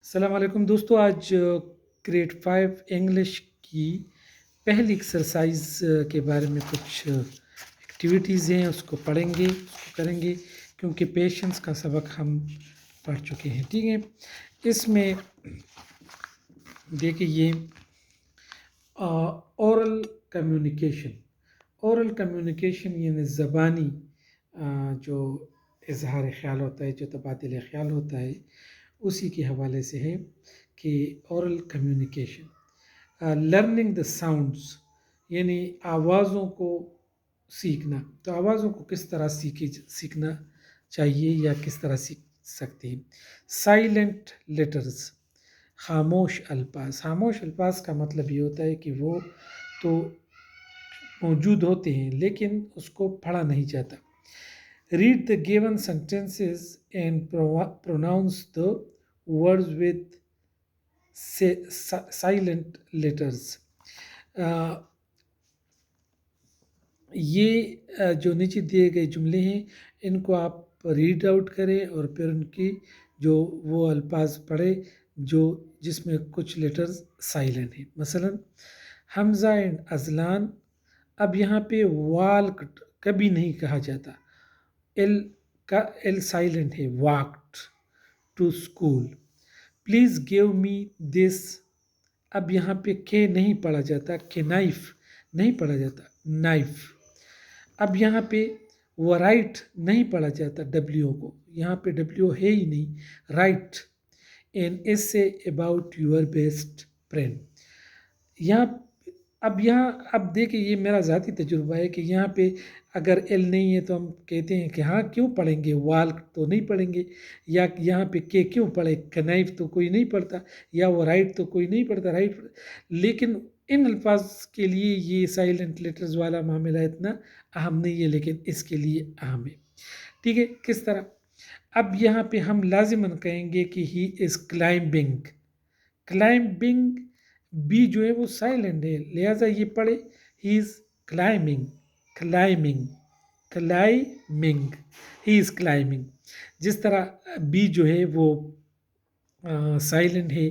السلام علیکم دوستو، آج گریڈ 5 انگلش کی پہلی ایکسرسائز کے بارے میں کچھ ایکٹیویٹیز ہیں، اس کو پڑھیں گے، اس کو کریں گے، کیونکہ پیشنس کا سبق ہم پڑھ چکے ہیں. ٹھیک ہے، اس میں دیکھیں یہ اورل کمیونیکیشن. اورل کمیونیکیشن یعنی زبانی جو اظہار خیال ہوتا ہے، جو تبادلہ خیال ہوتا ہے، اسی کے حوالے سے ہے کہ oral communication. Learning the sounds یعنی آوازوں کو سیکھنا. تو آوازوں کو کس طرح سیکھنا چاہیے یا کس طرح سیکھ سکتے ہیں. سائلنٹ لیٹرز، خاموش الفاظ. خاموش الفاظ کا مطلب یہ ہوتا ہے کہ وہ تو موجود ہوتے ہیں لیکن اس کو پڑھا نہیں جاتا. Read the given sentences and pronounce the words with silent letters. یہ جو نیچے دیے گئے جملے ہیں ان کو آپ ریڈ آؤٹ کریں اور پھر ان کی جو وہ الفاظ پڑھیں جس میں کچھ لیٹرز سائلنٹ ہیں. مثلا حمزہ اینڈ ازلان. اب یہاں پہ والکڈ کبھی نہیں کہا جاتا، ایل سائلنٹ ہے. Walked to school. Please give me this. اب یہاں پہ کے نہیں پڑھا جاتا، کہ نائف نہیں پڑھا جاتا، نائف. اب یہاں پہ وہ رائٹ نہیں پڑھا جاتا، ڈبلیو کو، یہاں پہ ڈبلیو ہے ہی نہیں. رائٹ این ایسے اباؤٹ یور بیسٹ فرینڈ. اب دیکھیں یہ میرا ذاتی تجربہ ہے کہ یہاں پہ اگر ایل نہیں ہے تو ہم کہتے ہیں کہ ہاں کیوں پڑھیں گے، وال تو نہیں پڑھیں گے، یا یہاں پہ کے کیوں پڑھے، کنائف تو کوئی نہیں پڑھتا، یا وہ رائٹ تو کوئی نہیں پڑھتا، رائٹ. لیکن ان الفاظ کے لیے یہ سائلنٹ لیٹرز والا معاملہ اتنا اہم نہیں ہے، لیکن اس کے لیے اہم ہے. ٹھیک ہے، کس طرح. اب یہاں پہ ہم لازماً کہیں گے کہ ہی از کلائمبنگ. کلائمبنگ بی جو ہے وہ سائلنٹ ہے، لہٰذا یہ پڑھے ہی از کلائمبنگ. کلائمبنگ کلائمبنگ ہی از کلائمبنگ. جس طرح بی جو ہے وہ سائلنٹ ہے.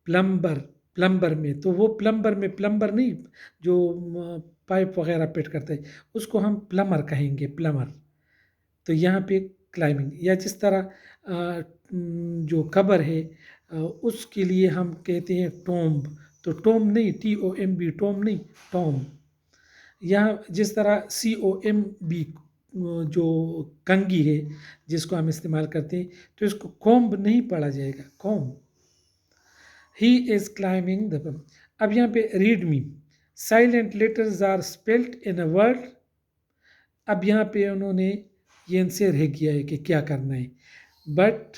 پلمبر میں تو وہ پلمبر نہیں جو پائپ وغیرہ پیٹ کرتا ہے، اس کو ہم پلمر کہیں گے، پلمر. تو یہاں پہ کلائمبنگ. یا جس طرح جو قبر ہے اس کے لیے ہم کہتے ہیں ٹومب. تو ٹوم نہیں، TOMB، ٹوم نہیں، ٹوم. یہاں جس طرح COMB جو کنگھی ہے جس کو ہم استعمال کرتے ہیں، تو اس کو کومب نہیں پڑھا جائے گا، کومب. ہی از کلائمبنگ دا. اب یہاں پہ read me. Silent letters are spelled in a word. اب یہاں پہ انہوں نے یہ انسیر ہے کیا ہے کہ کیا کرنا ہے، بٹ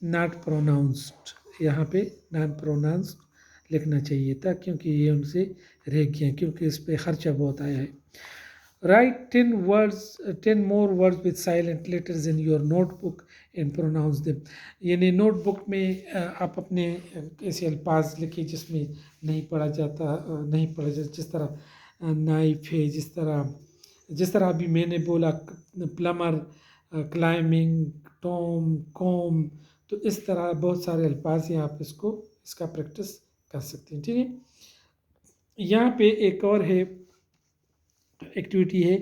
ناٹ پروناؤنسڈ. یہاں پہ ناٹ پروناؤنسڈ لکھنا چاہیے تھا کیونکہ یہ ان سے رہ گیا، کیونکہ اس پہ خرچہ بہت آیا ہے. Right 10 more words with silent letters in your notebook and pronounce them. یعنی نوٹ بک میں آپ اپنے ایسے الفاظ لکھیں جس میں نہیں پڑھا جاتا، جس طرح نائف ہے، جس طرح ابھی میں نے بولا پلمر، کلائمبنگ، ٹوم، کوم. تو اس طرح بہت سارے الفاظ ہیں، آپ اس کا پریکٹس کر سکتے ہیں. ٹھیک ہے، یہاں پہ ایک اور ہے ایکٹیویٹی ہے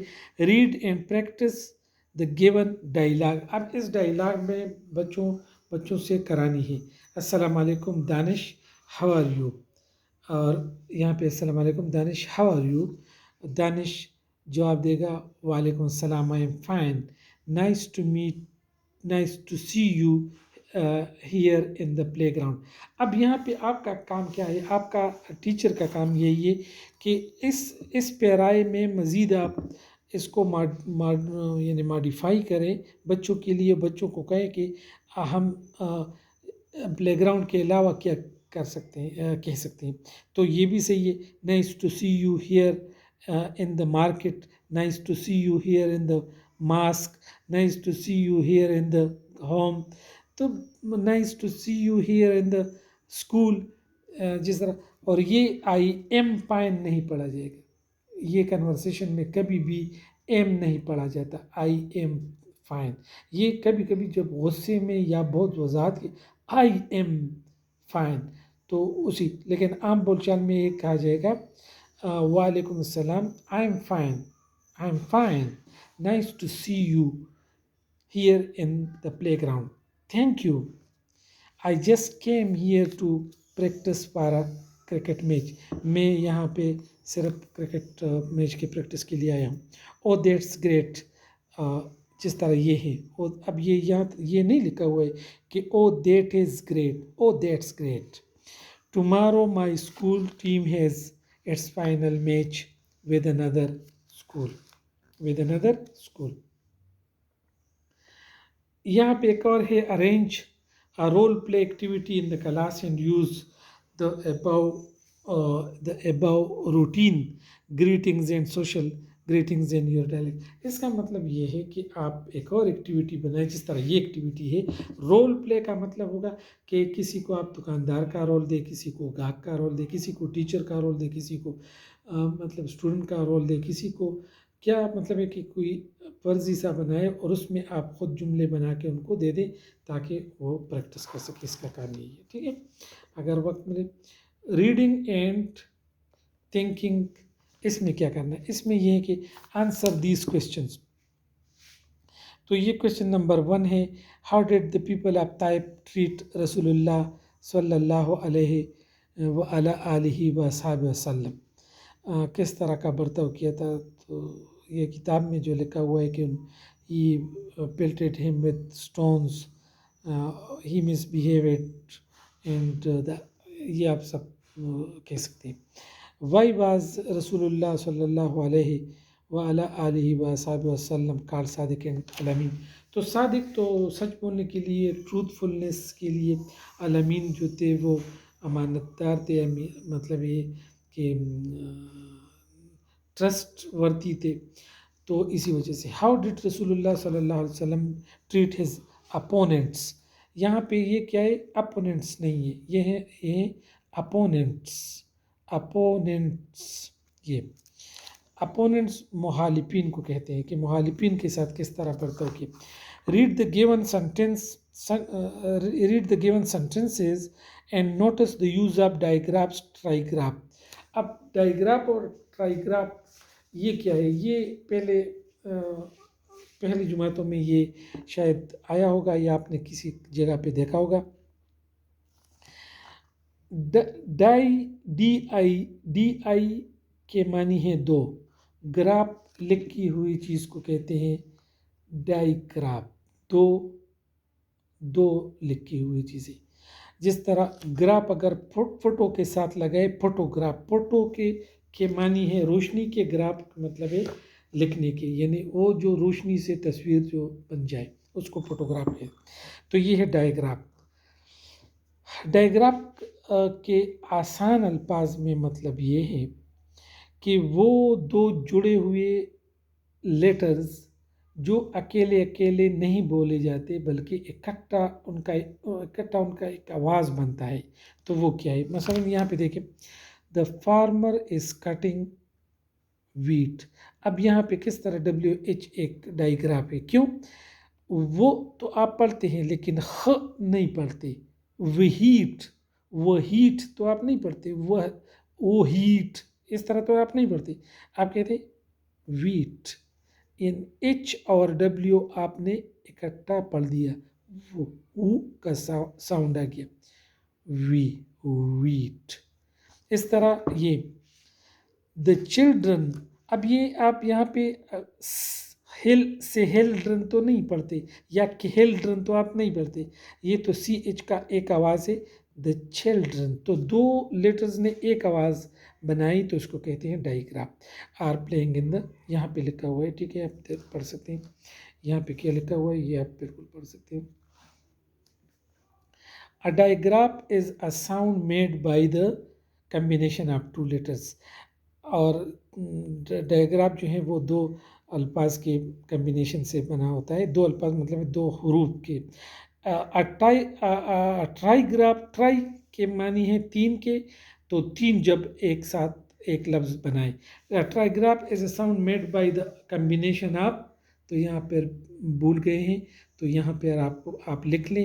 read and practice the given dialogue. اب اس ڈائیلاگ میں بچوں سے کرانی ہے. السلام علیکم دانش، ہاؤ آر یو. اور یہاں پہ السلام علیکم Danish, how are you. Danish جواب دے گا وعلیکم السلام، I am fine, nice to see you here in the playground. اب یہاں پہ آپ کا کام کیا ہے، آپ کا ٹیچر کا کام یہی ہے کہ اس پیرائے میں مزید آپ اس کو یعنی ماڈیفائی کریں بچوں کے لیے. بچوں کو کہیں کہ ہم پلے گراؤنڈ کے علاوہ کیا کہہ سکتے ہیں. تو یہ بھی صحیح ہے. Nice to see you here in the market, nice to see you here in the mosque, nice to see you here in the home. تو nice to see you here in the school. جس طرح، اور یہ I am fine نہیں پڑھا جائے گا. یہ conversation میں کبھی بھی ایم نہیں پڑھا جاتا، I am fine. یہ کبھی کبھی جب غصے میں یا بہت وضاحت کی I am فائن. تو اسی لیکن عام بول چال میں یہ کہا جائے گا وعلیکم السلام، I am fine, I am fine, nice to see you here in the playground, thank you, I just came here to practice for a cricket match, میں یہاں پہ صرف کرکٹ میچ کی پریکٹس کے لیے آیا ہوں. او دیٹس گریٹ، جس طرح یہ ہے. اور اب یہ یہاں یہ نہیں لکھا ہوا ہے کہ oh that is great, oh that's great. Tomorrow my school team has its final match with another school, with another school. یہاں پہ ایک اور ہے arrange a role play activity in the class and use the above routine greetings and social greetings in your dialect. اس کا مطلب یہ ہے کہ آپ ایک اور ایکٹیویٹی بنائیں جس طرح یہ ایکٹیویٹی ہے. رول پلے کا مطلب ہوگا کہ کسی کو آپ دکاندار کا رول دے، کسی کو گاہک کا رول دے، کسی کو ٹیچر کا رول دے، کسی کو مطلب اسٹوڈنٹ کا رول دے، کسی کو کیا مطلب ہے کہ کوئی فرضی سا بنائے اور اس میں آپ خود جملے بنا کے ان کو دے دیں تاکہ وہ پریکٹس کر سکے. اس کا کام یہی ہے. ٹھیک ہے، اگر وقت ملے. ریڈنگ اینڈ تھنکنگ، اس میں کیا کرنا ہے؟ اس میں یہ ہے کہ آنسر دیز کوشچنس. تو یہ کوشچن نمبر 1 ہے، how did the people of Taif treat رسول اللہ صلی اللہ علیہ وآلہ وصحبہ وسلم، کس طرح کا برتاؤ کیا تھا. تو یہ کتاب میں جو لکھا ہوا ہے کہ he pelted him with stones, he misbehaved and یہ آپ سب کہہ سکتے ہیں. why was رسول اللہ صلی اللہ علیہ وعلی آلہ وصحبہ وسلم called صادق الامین؟ تو صادق تو سچ بولنے کے لیے، ٹروتھفلنس کے لیے، الامین جو تھے وہ امانت دار تھے، مطلب یہ کہ ٹرسٹ ورتی تھے. تو اسی وجہ سے ہاؤ ڈڈ رسول اللہ صلی اللہ علیہ وسلم ٹریٹ ہز اپوننٹس. یہاں پہ یہ کیا ہے؟ اپوننٹس نہیں ہے، یہ اپوننٹس. اپوننٹس، یہ اپوننٹس مخالفین کو کہتے ہیں کہ مخالفین کے ساتھ کس طرح برتاؤ کیا. Read the given sentences and notice the use of digraphs trigraph. اب ڈائیگراف اور ٹرائیگراف یہ کیا ہے؟ یہ پہلی جماعتوں میں یہ شاید آیا ہوگا یا آپ نے کسی جگہ پہ دیکھا ہوگا. ڈی آئی کے معنی ہے دو، گراف لکھی ہوئی چیز کو کہتے ہیں ڈائی گراف، دو لکھی ہوئی چیزیں. جس طرح گراف اگر فوٹو کے ساتھ لگائے، فوٹوگراف، فوٹو کے معنی ہے روشنی کے، گراف مطلب ہے لکھنے کے، یعنی وہ جو روشنی سے تصویر جو بن جائے اس کو فوٹوگراف ہے. تو یہ ہے ڈائیگراف. ڈائیگراف کے آسان الفاظ میں مطلب یہ ہے کہ وہ دو جڑے ہوئے لیٹرز جو اکیلے اکیلے نہیں بولے جاتے بلکہ اکٹھا ان کا ایک آواز بنتا ہے. تو وہ کیا ہے؟ مثلا یہاں پہ دیکھیں، the former is cutting wait. اب یہاں پہ کس طرح WH ایک ڈائیگراف ہے. کیوں؟ وہ تو آپ پڑھتے ہیں لیکن خ نہیں پڑھتے. وہ ہیٹ تو آپ نہیں پڑھتے، وہ ہیٹ اس طرح تو آپ نہیں پڑھتے. آپ کہتے ویٹ، ان H اور W آپ نے اکٹھا پڑھ دیا، وہ کا ساؤنڈ آ گیا، ویٹ. اس طرح یہ دا چلڈرن. اب یہ آپ یہاں پہ ہیلڈرن تو نہیں پڑھتے یا ہیلڈرن تو آپ نہیں پڑھتے، یہ تو CH کا ایک آواز ہے. دا چلڈرن تو دو لیٹرز نے ایک آواز بنائی تو اس کو کہتے ہیں ڈائیگراف. آر پلینگ ان دا، یہاں پہ لکھا ہوا ہے، ٹھیک ہے آپ پڑھ سکتے ہیں. یہاں پہ کیا لکھا ہوا ہے یہ آپ بالکل پڑھ سکتے ہیں. A digraph is a sound made by the combination of two letters. اور ڈائیگراف جو ہیں وہ دو الفاظ کے کمبینیشن سے بنا ہوتا ہے. دو الفاظ مطلب دو حروف کے. ٹرائیگراف، ٹرائی کے معنی ہے تین کے، تو تین جب ایک ساتھ ایک لفظ بنائے. Trigraph is a sound made by the combination of, تو یہاں پر بھول گئے ہیں تو یہاں پر آپ لکھ لیں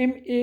MA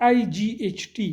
IGHT,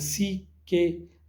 CK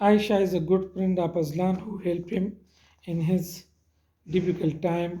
Aisha is a good friend of Aslan who helped him in his difficult time.